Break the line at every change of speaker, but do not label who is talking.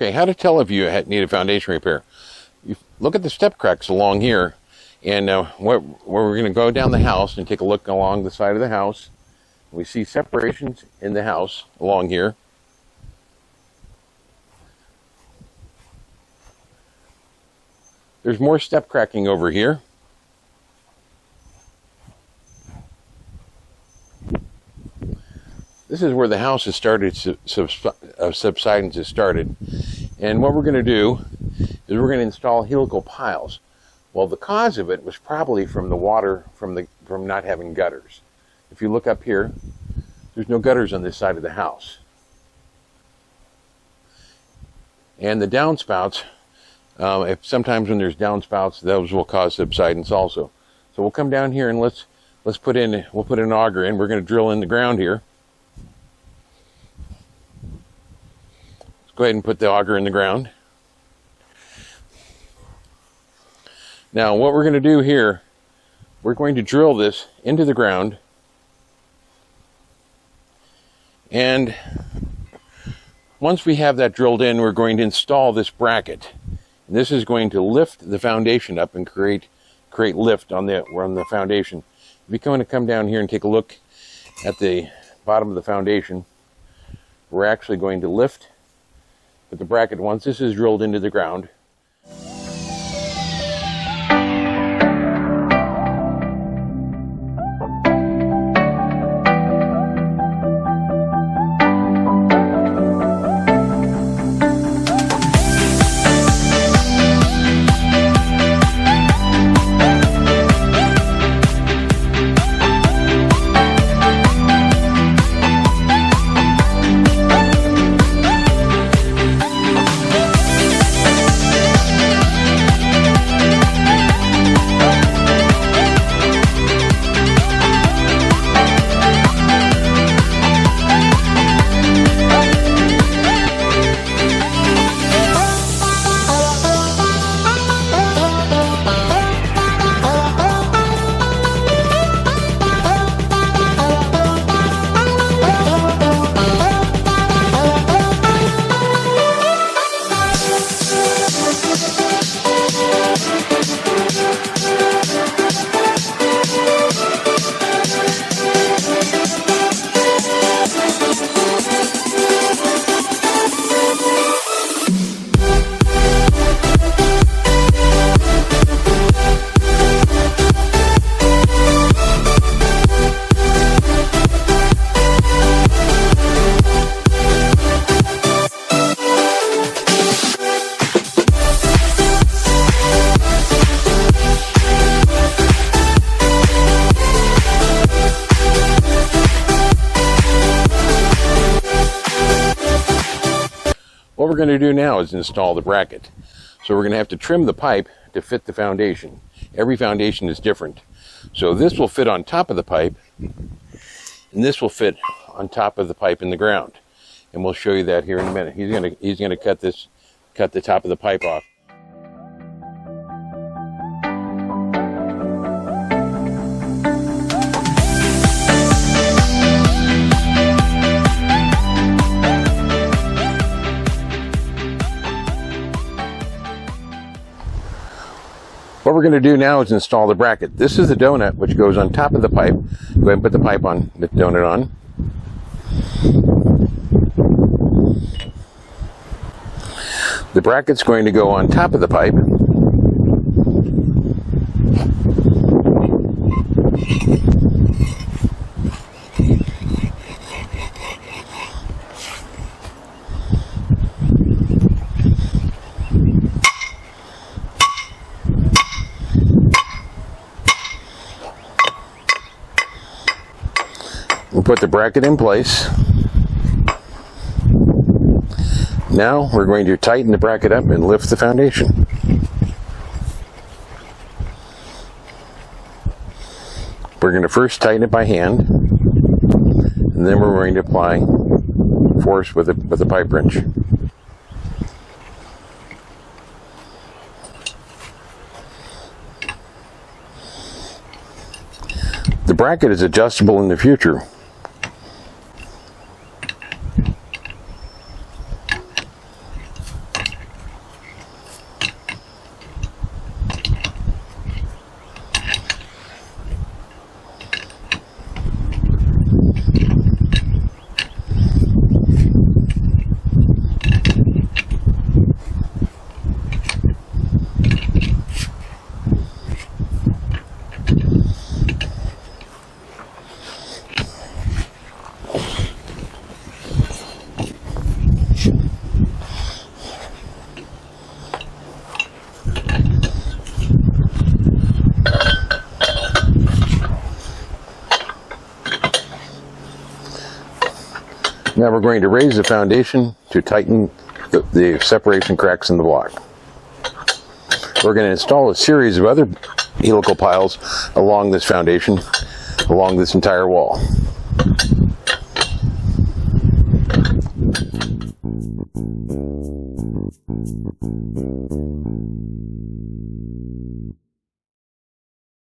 Okay, how to tell if you need a foundation repair. You look at the step cracks along here, and where we're going to go down the house and take a look along the side of the house. We see separations in the house along here. There's more step cracking over here. This is where the house has started, subsidence has started. And what we're going to do is we're going to install helical piles. Well, the cause of it was probably from the water, from not having gutters. If you look up here, there's no gutters on this side of the house. And the downspouts, sometimes when there's downspouts, those will cause subsidence also. So we'll come down here and we'll put an auger in. We're going to drill in the ground here. Go ahead and put the auger in the ground. Now what we're going to do here, we're going to drill this into the ground, and once we have that drilled in, we're going to install this bracket. And this is going to lift the foundation up and create lift on the foundation. If you're going to come down here and take a look at the bottom of the foundation, we're actually going to lift. But the bracket, once this is drilled into the ground, what we're going to do now is install the bracket. So we're going to have to trim the pipe to fit the foundation. Every foundation is different. So this will fit on top of the pipe, and this will fit on top of the pipe in the ground. And we'll show you that here in a minute. He's going to cut the top of the pipe off. What we're going to do now is install the bracket. This is the donut which goes on top of the pipe. Go ahead and put the pipe on, the donut on. The bracket's going to go on top of the pipe. We'll put the bracket in place. Now we're going to tighten the bracket up and lift the foundation. We're going to first tighten it by hand, and then we're going to apply force with a pipe wrench. The bracket is adjustable in the future. Now we're going to raise the foundation to tighten the separation cracks in the block. We're going to install a series of other helical piles along this foundation, along this entire wall.